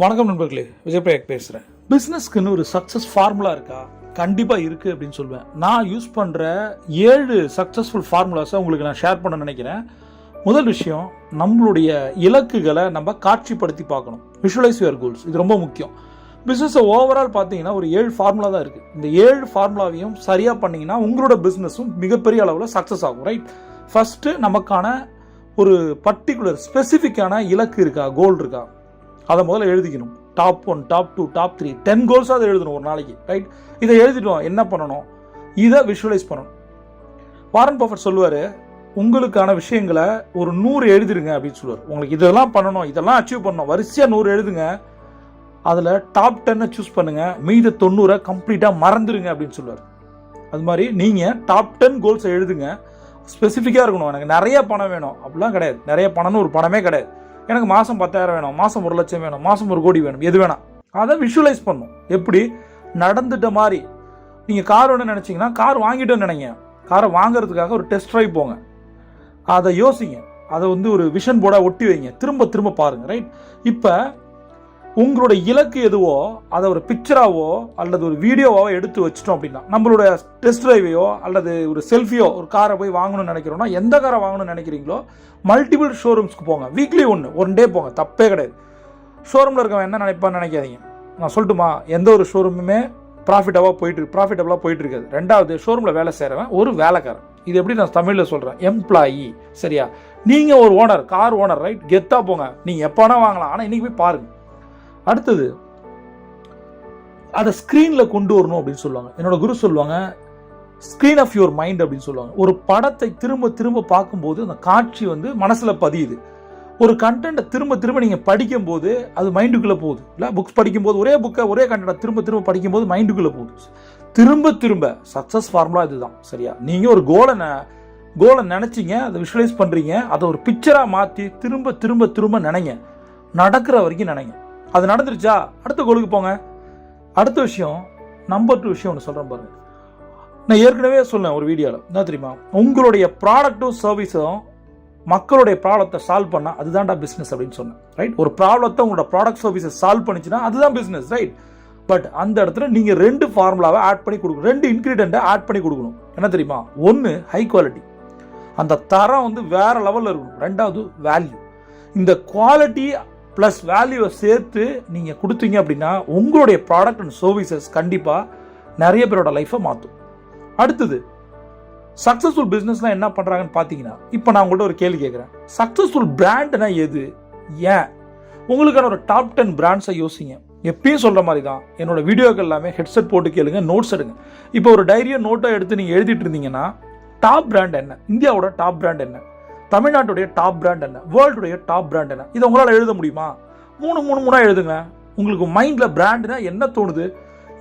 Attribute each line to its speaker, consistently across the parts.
Speaker 1: வணக்கம் நண்பர்களே, விஜயபிரயாக் பேசுகிறேன். பிஸ்னஸ்க்குன்னு ஒரு சக்ஸஸ் ஃபார்முலா இருக்கா? கண்டிப்பாக இருக்குது அப்படின்னு சொல்லுவேன். நான் யூஸ் பண்ணுற 7 சக்ஸஸ்ஃபுல் ஃபார்முலாஸை உங்களுக்கு நான் ஷேர் பண்ண நினைக்கிறேன். முதல் விஷயம், நம்மளுடைய இலக்குகளை நம்ம காட்சிப்படுத்தி பார்க்கணும். Visualise your goals. இது ரொம்ப முக்கியம். பிஸ்னஸை ஓவரால் பார்த்தீங்கன்னா ஒரு 7 ஃபார்முலா தான் இருக்குது. இந்த 7 ஃபார்முலாவையும் சரியாக பண்ணிங்கன்னா உங்களோட பிஸ்னஸும் மிகப்பெரிய அளவில் சக்ஸஸ் ஆகும். ரைட், ஃபஸ்ட்டு நமக்கான ஒரு பர்டிகுலர் ஸ்பெசிஃபிக்கான இலக்கு இருக்கா, கோல் இருக்கா, அதை முதல்ல எழுதிக்கணும். டாப் 1, டாப் 2, டாப் 3, 10 கோல்ஸாக அதை எழுதணும் ஒரு நாளைக்கு. ரைட், இதை எழுதிட்டோம். என்ன பண்ணணும்? இதை விஷுவலைஸ் பண்ணணும். வாரன் பஃபெட் சொல்லுவார், உங்களுக்கான விஷயங்களை ஒரு 100 எழுதிடுங்க அப்படின்னு சொல்லுவார். உங்களுக்கு இதெல்லாம் பண்ணணும், இதெல்லாம் அச்சீவ் பண்ணணும், வரிசையாக 100 எழுதுங்க. அதில் டாப் 10 சூஸ் பண்ணுங்க, மீத 90 கம்ப்ளீட்டாக மறந்துடுங்க அப்படின்னு சொல்லுவார். அது மாதிரி நீங்கள் டாப் 10 கோல்ஸை எழுதுங்க. ஸ்பெசிஃபிக்காக இருக்கணும். எனக்கு நிறைய பணம் வேணும் அப்படிலாம் கிடையாது. நிறைய பணம்னு ஒரு பணமே கிடையாது. எனக்கு மாதம் 10,000 வேணும், மாதம் 1 லட்சம் வேணும், மாதம் 1 கோடி வேணும், எது வேணாம். அதை விஷுவலைஸ் பண்ணணும். எப்படி? நடந்துட்ட மாதிரி. நீங்கள் கார் வேணும்னு நினச்சிங்கன்னா கார் வாங்கிட்டோன்னு நினைங்க. காரை வாங்குறதுக்காக ஒரு டெஸ்ட் ட்ரைவ் போங்க. அதை யோசிங்க. அதை ஒரு விஷன் போர்டாக ஒட்டி வைங்க. திரும்ப திரும்ப பாருங்கள். ரைட், இப்போ உங்களோட இலக்கு எதுவோ அதை ஒரு பிக்சராவோ அல்லது ஒரு வீடியோவோ எடுத்து வச்சிட்டோம் அப்படின்னா, நம்மளோட டெஸ்ட் டிரைவையோ அல்லது ஒரு செல்ஃபியோ ஒரு காரை போய் வாங்கணும்னு நினைக்கிறோம்னா, எந்த காரை வாங்கணும்னு நினைக்கிறீங்களோ மல்டிபிள் ஷோரூம்ஸ்க்கு போங்க. வீக்லி ஒன் டே போங்க, தப்பே கிடையாது. ஷோரூமில் இருக்கவன் என்ன நினைப்பான்னு நினைக்காதீங்க. நான் சொல்லட்டுமா, எந்த ஒரு ஷோரூமுமே ப்ராஃபிட்டபுளாக போயிட்டு இருக்காது. ரெண்டாவது, ஷோரூமில் வேலை செய்கிறவன் ஒரு வேலைக்காரன். இது எப்படி நான் தமிழில் சொல்கிறேன், எம்ப்ளாயி. சரியா? நீங்கள் ஒரு ஓனர், கார் ஓனர். ரைட், கெத்தாக போங்க. நீங்கள் எப்போனா வாங்கலாம், ஆனால் இன்றைக்கி போய் பாருங்கள். அடுத்தது, அதை ஸ்க்ரீனில் கொண்டு வரணும் அப்படின்னு சொல்லுவாங்க. என்னோட குரு சொல்லுவாங்க, ஸ்க்ரீன் ஆஃப் யுவர் மைண்ட் அப்படின்னு சொல்லுவாங்க. ஒரு படத்தை திரும்ப திரும்ப பார்க்கும்போது அந்த காட்சி மனசில் பதியுது. ஒரு கண்டென்ட்டை திரும்ப திரும்ப நீங்கள் படிக்கும்போது அது மைண்டுக்குள்ளே போகுது. இல்லை, புக்ஸ் படிக்கும்போது ஒரே புக்கை ஒரே கண்டென்ட்டை திரும்ப திரும்ப படிக்கும்போது மைண்டுக்குள்ளே போகுது. திரும்ப திரும்ப சக்ஸஸ் ஃபார்முலா இதுதான். சரியா? நீங்கள் ஒரு கோலை நினச்சிங்க, அதை விஷுவலைஸ் பண்ணுறீங்க, அதை ஒரு பிக்சராக மாற்றி திரும்ப திரும்ப திரும்ப நினைங்க. நடக்கிற வரைக்கும் நினைங்க. அது நடந்துருச்சா, அடுத்த கோலுக்கு போங்க. அடுத்த விஷயம், நம்பர் 2 விஷயம் ஒன்று சொல்கிறேன் பாருங்க. நான் ஏற்கனவே சொன்னேன் ஒரு வீடியோவில், என்ன தெரியுமா, உங்களுடைய ப்ராடக்ட்டும் சர்வீஸும் மக்களுடைய ப்ராப்ளத்தை சால்வ் பண்ணால் அதுதான்டா பிஸ்னஸ் அப்படின்னு சொன்னேன். ரைட், ஒரு ப்ராப்ளத்தை உங்களோட ப்ராடக்ட் சர்வீஸை சால்வ் பண்ணிச்சுன்னா அதுதான் பிஸ்னஸ். ரைட், பட் அந்த இடத்துல நீங்கள் 2 ஃபார்முலாவை ஆட் பண்ணி கொடுக்கணும், 2 இன்க்ரீடியண்ட்டை ஆட் பண்ணி கொடுக்கணும். என்ன தெரியுமா? ஒன்று ஹை குவாலிட்டி, அந்த தரம் வேற லெவலில் இருக்கணும். ரெண்டாவது வேல்யூ. இந்த குவாலிட்டி ப்ளஸ் வேல்யூவை சேர்த்து நீங்கள் கொடுத்தீங்க அப்படின்னா உங்களுடைய ப்ராடக்ட் அண்ட் சர்வீசஸ் கண்டிப்பாக நிறைய பேரோட லைஃப்பை மாற்றும். அடுத்தது, சக்ஸஸ்ஃபுல் பிஸ்னஸ்லாம் என்ன பண்ணுறாங்கன்னு பார்த்தீங்கன்னா, இப்போ நான் உங்கள்கிட்ட ஒரு கேள்வி கேட்குறேன். சக்ஸஸ்ஃபுல் பிராண்ட்னா எது? ஏன்? உங்களுக்கான ஒரு டாப் 10 பிராண்ட்ஸை யோசிங்க. எப்பயும் சொல்கிற மாதிரி தான், என்னோட வீடியோக்கள் எல்லாமே ஹெட்செட் போட்டு கேளுங்க, நோட்ஸ் எடுங்க. இப்போ ஒரு டைரியோ நோட்டோ எடுத்து நீங்கள் எழுதிட்டு இருந்தீங்கன்னா, டாப் பிராண்ட் என்ன, இந்தியாவோட டாப் பிராண்ட் என்ன, தமிழ்நாட்டுடைய டாப் பிராண்ட் என்ன, வேர்ல்டுடைய டாப் பிராண்ட் என்ன, இதை உங்களால் எழுத முடியுமா? மூணா எழுதுங்க. உங்களுக்கு மைண்டில் பிராண்டுனா என்ன தோணுது?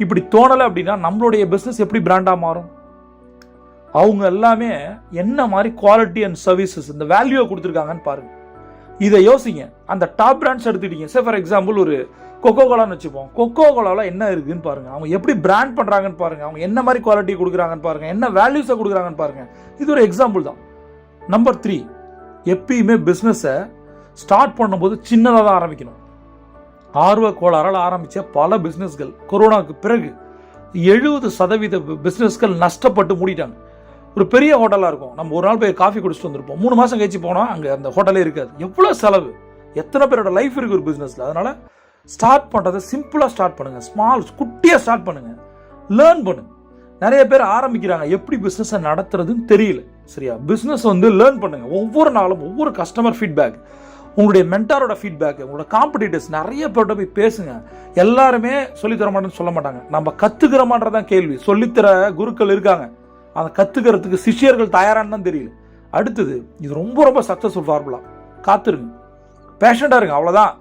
Speaker 1: இப்படி தோணலை அப்படின்னா நம்மளுடைய பிஸ்னஸ் எப்படி பிராண்டாக மாறும்? அவங்க எல்லாமே என்ன மாதிரி குவாலிட்டி அண்ட் சர்வீசஸ், இந்த வேல்யூவை கொடுத்துருக்காங்கன்னு பாருங்க. இதை யோசிங்க. அந்த டாப் பிராண்ட்ஸ் எடுத்துட்டீங்க. சே ஃபார் எக்ஸாம்பிள் ஒரு கொக்கோ கோலான்னு வச்சுப்போம். கொக்கோ கோலாவில் என்ன இருக்குன்னு பாருங்க. அவங்க எப்படி பிராண்ட் பண்ணுறாங்கன்னு பாருங்க. அவங்க என்ன மாதிரி குவாலிட்டி கொடுக்குறாங்கன்னு பாருங்க. என்ன வேல்யூஸை கொடுக்குறாங்கன்னு பாருங்க. இது ஒரு எக்ஸாம்பிள் தான். நம்பர் 3, எப்பயுமே பிஸ்னஸை ஸ்டார்ட் பண்ணும்போது சின்னதாக தான் ஆரம்பிக்கணும். ஆர்வ கோளாறால் ஆரம்பித்த பல பிஸ்னஸ்கள் கொரோனாவுக்கு பிறகு 70% பிஸ்னஸ்கள் நஷ்டப்பட்டு மூடிட்டாங்க. ஒரு பெரிய ஹோட்டலாக இருக்கும், நம்ம ஒரு நாள் போய் காஃபி குடிச்சிட்டு வந்திருப்போம், 3 மாதம் கழிச்சு போனால் அங்கே அந்த ஹோட்டலே இருக்காது. எவ்வளோ செலவு, எத்தனை பேரோட லைஃப் இருக்குது ஒரு பிஸ்னஸில். அதனால் ஸ்டார்ட் பண்ணுறதை சிம்பிளாக ஸ்டார்ட் பண்ணுங்கள். குட்டியாக ஸ்டார்ட் பண்ணுங்கள். லேர்ன் பண்ணுங்கள். நிறைய பேர் ஆரம்பிக்கிறாங்க, எப்படி பிஸ்னஸை நடத்துறதுன்னு தெரியல. சரியா? பிஸ்னஸ் லேர்ன் பண்ணுங்க. ஒவ்வொரு நாளும் ஒவ்வொரு கஸ்டமர் ஃபீட்பேக், உங்களுடைய மென்டாரோட ஃபீட்பேக், உங்களோட காம்படிட்டர்ஸ் நிறைய பேர்கிட்ட போய் பேசுங்க. எல்லாருமே சொல்லித்தர மாட்டேன்னு சொல்ல மாட்டாங்க. நம்ம கற்றுக்கிறோமான்றதான் கேள்வி. சொல்லித்தர குருக்கள் இருக்காங்க, அதை கற்றுக்கிறதுக்கு சிஷியர்கள் தயாரான்னு தான் தெரியல. அடுத்தது, இது ரொம்ப ரொம்ப சக்ஸஸ்ஃபுல் ஃபார்முலா. காத்துருங்க, பேஷனட்டாக இருங்க. அவ்வளோதான்,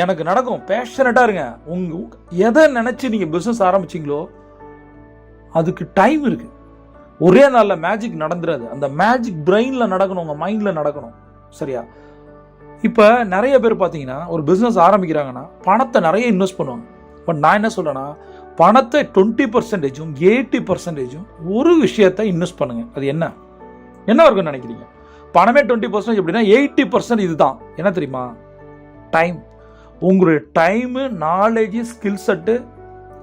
Speaker 1: எனக்கு நடக்கும். பேஷனட்டாக இருங்க. எதை நினச்சி நீங்கள் பிஸ்னஸ் ஆரம்பிச்சிங்களோ அதுக்கு டைம் இருக்கு. ஒரே நாளில் மேஜிக் நடந்துடாது. அந்த மேஜிக் பிரெயினில் நடக்கணும், உங்கள் மைண்டில் நடக்கணும். சரியா? இப்போ நிறைய பேர் பார்த்தீங்கன்னா ஒரு பிஸ்னஸ் ஆரம்பிக்கிறாங்கன்னா பணத்தை நிறைய இன்வெஸ்ட் பண்ணுவாங்க. பட் நான் என்ன சொல்கிறேன்னா, பணத்தை 20%, 80% ஒரு விஷயத்தை இன்வெஸ்ட் பண்ணுங்க. அது என்ன இருக்குன்னு நினைக்கிறீங்க? பணமே 20% எப்படின்னா 80% இதுதான். என்ன தெரியுமா? டைம். உங்களுடைய டைமு, நாலேஜு, ஸ்கில் செட்டு,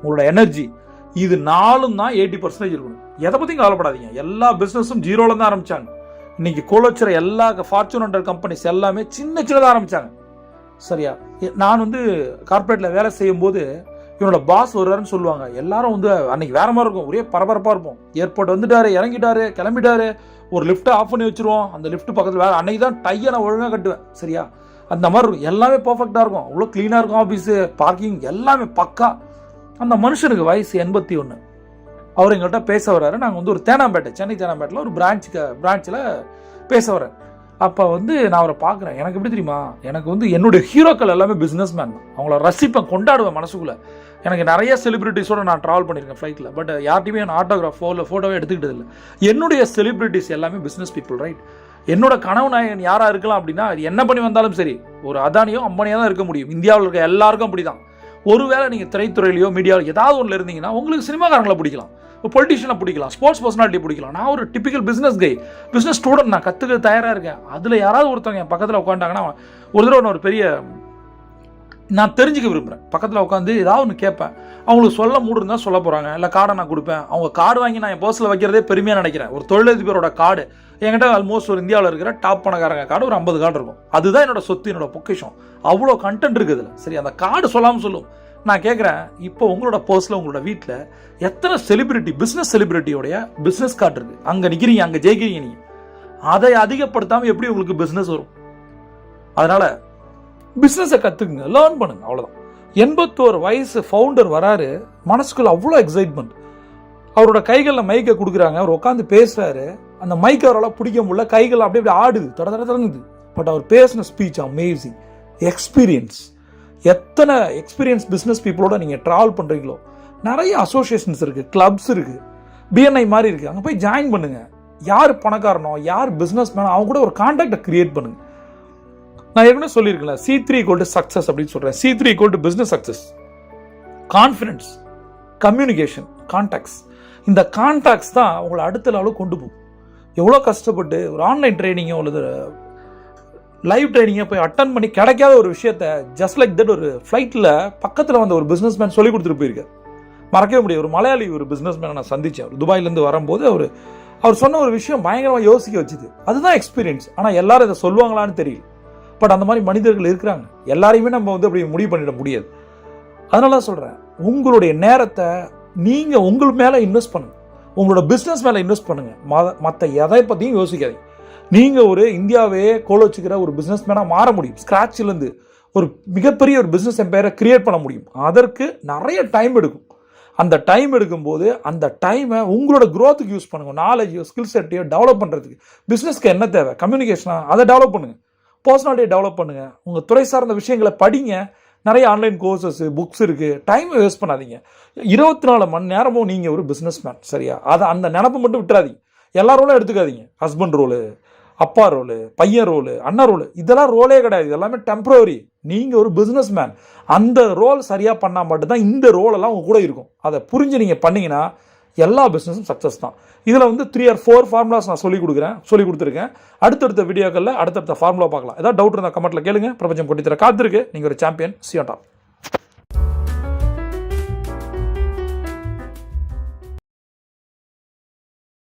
Speaker 1: உங்களோட எனர்ஜி, இது 4 தான் 80% இருக்கணும். எதை பற்றியும் கவலைப்படாதீங்க. எல்லா பிஸ்னஸும் ஜீரோல தான் ஆரம்பித்தாங்க. இன்னைக்கு கோலோச்சுற எல்லா ஃபார்ச்சூன் 100 கம்பெனிஸ் எல்லாமே சின்னதாக ஆரம்பித்தாங்க. சரியா? நான் வந்து கார்பரேட்டில் வேலை செய்யும் போது இவனோட பாஸ் வருவாருன்னு சொல்லுவாங்க. எல்லாரும் வந்து அன்னைக்கு வேற மாதிரி இருக்கும், ஒரே பரபரப்பாக இருப்போம். ஏர்போர்ட் வந்துட்டாரு, இறங்கிட்டாரு, கிளம்பிட்டாரு, ஒரு லிஃப்ட்டை ஆஃப் பண்ணி வச்சிருவோம். அந்த லிஃப்ட் பக்கத்தில் வேற அன்னைக்கு தான் டையை நான் ஒழுங்காக கட்டுவேன். சரியா? அந்த மாதிரி இருக்கும். எல்லாமே பர்ஃபெக்டாக இருக்கும், அவ்வளோ க்ளீனாக இருக்கும். ஆஃபீஸு, பார்க்கிங் எல்லாமே பக்கா. அந்த மனுஷனுக்கு வயசு 81. அவர் எங்கள்கிட்ட பேச வர்றாரு. நாங்கள் வந்து ஒரு தேனாம்பேட்டை, சென்னை தேனாம்பேட்டில் ஒரு பிரான்ச்சில் பேச வர்றேன். அப்போ வந்து நான் அவரை பார்க்குறேன். எனக்கு எப்படி தெரியுமா, எனக்கு வந்து என்னுடைய ஹீரோக்கள் எல்லாமே பிஸ்னஸ் மேன் தான். அவங்கள ரசிப்பேன், கொண்டாடுவேன் மனசுக்குள்ளே. எனக்கு நிறைய செலிபிரிட்டிஸோடு நான் ட்ராவல் பண்ணியிருக்கேன் ஃப்ளைட்டில். பட் யார்ட்டையுமே நான் ஆட்டோகிராஃபோ இல்லை ஃபோட்டோவே எடுத்துக்கிட்டது இல்லை. என்னுடைய செலிபிரிட்டிஸ் எல்லாமே பிஸ்னஸ் பீப்புள், ரைட்? என்னோட கனவு நாயகன் யாராக இருக்கலாம் அப்படின்னா, என்ன பண்ணி வந்தாலும் சரி, ஒரு அதானியோ அம்பானியோ தான் இருக்க முடியும். இந்தியாவில் இருக்க எல்லாருக்கும் அப்படி தான். ஒருவேளை நீங்கள் திரைத்துறையிலையோ மீடியாவில் ஏதாவது ஒன்றில் இருந்தீங்கன்னா உங்களுக்கு சினிமாக்காரங்களை பிடிக்கலாம், பொலிட்டிஷியனை பிடிக்கலாம், ஸ்போர்ட்ஸ் பர்சனாலிட்டி பிடிக்கலாம். நான் ஒரு டிப்பிக்கல் பிஸ்னஸ் கை, பிஸ்னஸ் ஸ்டூடெண்ட். நான் கற்றுக்க தயாராக இருக்கேன். அதில் யாராவது ஒருத்தவங்க என் பக்கத்தில் உட்காந்துட்டாங்கன்னா, ஒரு தடவை நான் ஒரு பெரிய நான் தெரிஞ்சுக்க விரும்புகிறேன். பக்கத்தில் உட்காந்து ஏதாவது ஒன்று கேட்பேன். அவங்களுக்கு சொல்ல மூடு இருந்தால் சொல்ல போகிறாங்க, இல்லை கார்டை நான் கொடுப்பேன். அவங்க கார்டு வாங்கி நான் என் பர்ஸில் வைக்கிறதே பெருமையாக நினைக்கிறேன். ஒரு தொழிலதிபரோட கார்டு என்கிட்ட ஆல்மோஸ்ட் ஒரு இந்தியாவில் இருக்கிற டாப் பணக்காரங்க கார்டு ஒரு 50 கார்டு இருக்கும். அதுதான் என்னோட சொத்து, என்னோட பொக்கிஷம். அவ்வளோ கண்டென்ட் இருக்குது இதில். சரி, அந்த கார்டு சொல்லாமல் சொல்லும். நான் கேட்குறேன், இப்போ உங்களோட பர்ஸில் உங்களோட வீட்டில் எத்தனை செலிபிரிட்டி, பிஸ்னஸ் செலிபிரிட்டியோடைய பிஸ்னஸ் கார்டு இருக்குது? அங்கே நிற்கிறீங்க, அங்கே ஜெயிக்கிறீங்க. நீங்கள் அதை அதிகப்படுத்தாமல் எப்படி உங்களுக்கு பிஸ்னஸ் வரும்? அதனால் பிஸ்னஸை கற்றுக்குங்க, லேர்ன் பண்ணுங்க, அவ்வளோதான். 81 வயசு ஃபவுண்டர் வராரு, மனசுக்குள்ள அவ்வளோ எக்ஸைட்மெண்ட். அவரோட கைகளில் மைக்கை கொடுக்குறாங்க, அவர் உட்காந்து பேசுகிறாரு. அந்த மைக்கை அவரால் பிடிக்க முடியல, கைகள் அப்படியே அப்படி ஆடுது, தொடங்குது. பட் அவர் பேசின ஸ்பீச் அமேசிங். எக்ஸ்பீரியன்ஸ், எத்தனை எக்ஸ்பீரியன்ஸ் பிஸ்னஸ் பீப்புளோட நீங்கள் ட்ராவல் பண்ணுறீங்களோ, நிறைய அசோசியேஷன்ஸ் இருக்குது, கிளப்ஸ் இருக்குது, பிஎன்ஐ மாதிரி இருக்குது. அங்கே போய் ஜாயின் பண்ணுங்கள். யார் பணக்காரனோ, யார் பிஸ்னஸ் மேனோ, அவங்க கூட ஒரு கான்டாக்டை கிரியேட் பண்ணுங்கள். நான் ஏற்கனவே சொல்லியிருக்கேன், C3 = சக்ஸஸ் அப்படின்னு சொல்கிறேன். C3 = business success, confidence, communication, contacts. இந்த கான்டாக்ட்ஸ் தான் உங்களை அடுத்த லெவலுக்கு கொண்டு போகும். எவ்வளோ கஷ்டப்பட்டு ஒரு ஆன்லைன் ட்ரைனிங்கோ அல்லது லைவ் ட்ரைனிங்கை போய் அட்டன் பண்ணி கிடைக்காத ஒரு விஷயத்த ஜஸ்ட் லைக் தட் ஒரு ஃப்ளைட்டில் பக்கத்தில் வந்த ஒரு பிஸ்னஸ் மேன் சொல்லி கொடுத்துட்டு போயிருக்கார். மறக்கவே முடியாது. ஒரு மலையாளி ஒரு பிஸ்னஸ் மேனை நான் சந்தித்தேன். துபாயிலேருந்து வரும்போது அவர் சொன்ன ஒரு விஷயம் பயங்கரமாக யோசிக்க வச்சுது. அதுதான் எக்ஸ்பீரியன்ஸ். ஆனால் எல்லாரும் இதை சொல்லுவாங்களான்னு தெரியல. பட் அந்த மாதிரி மனிதர்கள் இருக்கிறாங்க. எல்லாரையுமே நம்ம வந்து அப்படி முடிவு பண்ணிட முடியாது. அதனால தான் சொல்கிறேன், உங்களுடைய நேரத்தை நீங்கள் உங்கள் மேலே இன்வெஸ்ட் பண்ணுங்கள், உங்களோட பிஸ்னஸ் மேலே இன்வெஸ்ட் பண்ணுங்கள். மற்ற எதை பற்றியும் யோசிக்காதீங்க. நீங்கள் ஒரு இந்தியாவே கோலோச்சுக்கிற ஒரு பிஸ்னஸ் மேனாக மாற முடியும். ஸ்க்ராட்சிலேருந்து ஒரு மிகப்பெரிய ஒரு பிஸ்னஸ் எம்பையரை கிரியேட் பண்ண முடியும். அதற்கு நிறைய டைம் எடுக்கும். அந்த டைம் எடுக்கும்போது அந்த டைமை உங்களோட க்ரோத்துக்கு யூஸ் பண்ணுங்கள். நாலேஜோ ஸ்கில் செட்டையோ டெவலப் பண்ணுறதுக்கு. பிஸ்னஸ்க்கு என்ன தேவை? கம்யூனிகேஷனாக அதை டெவலப் பண்ணுங்கள். பர்சனாலிட்டியை டெவலப் பண்ணுங்கள். உங்கள் துறை சார்ந்த விஷயங்களை படிங்க. நிறைய ஆன்லைன் கோர்சஸ், புக்ஸ் இருக்குது. டைமை வேஸ்ட் பண்ணாதீங்க. 24 மணி நேரமும் நீங்கள் ஒரு பிஸ்னஸ் மேன். சரியா? அதை அந்த நினப்பை மட்டும் விட்டுறாதீங்க. எல்லா ரோலும் எடுத்துக்காதீங்க. ஹஸ்பண்ட் ரோலு, அப்பா ரோலு, பையன் ரோலு, அண்ணா ரோலு, இதெல்லாம் ரோலே கிடையாது. இதெல்லாமே டெம்பரவரி. நீங்கள் ஒரு பிஸ்னஸ் மேன். அந்த ரோல் சரியாக பண்ணால் மட்டும்தான் இந்த ரோலெல்லாம் உங்கள் கூட இருக்கும். அதை புரிஞ்சு நீங்கள் பண்ணிங்கன்னா எல்லா பிஸ்னஸும் சக்ஸஸ் தான். இதில் வந்து 3 or 4 ஃபார்முலாஸ் நான் சொல்லி கொடுத்துருக்கேன். அடுத்தடுத்த வீடியோக்களில் அடுத்தடுத்த ஃபார்முலா பார்க்கலாம். ஏதாவது டவுட் இருந்தால் கமெண்ட்டில் கேளுங்க. பிரபஞ்சம் கொட்டித்தர காத்திருக்கு. நீங்கள் ஒரு champion. See you on top.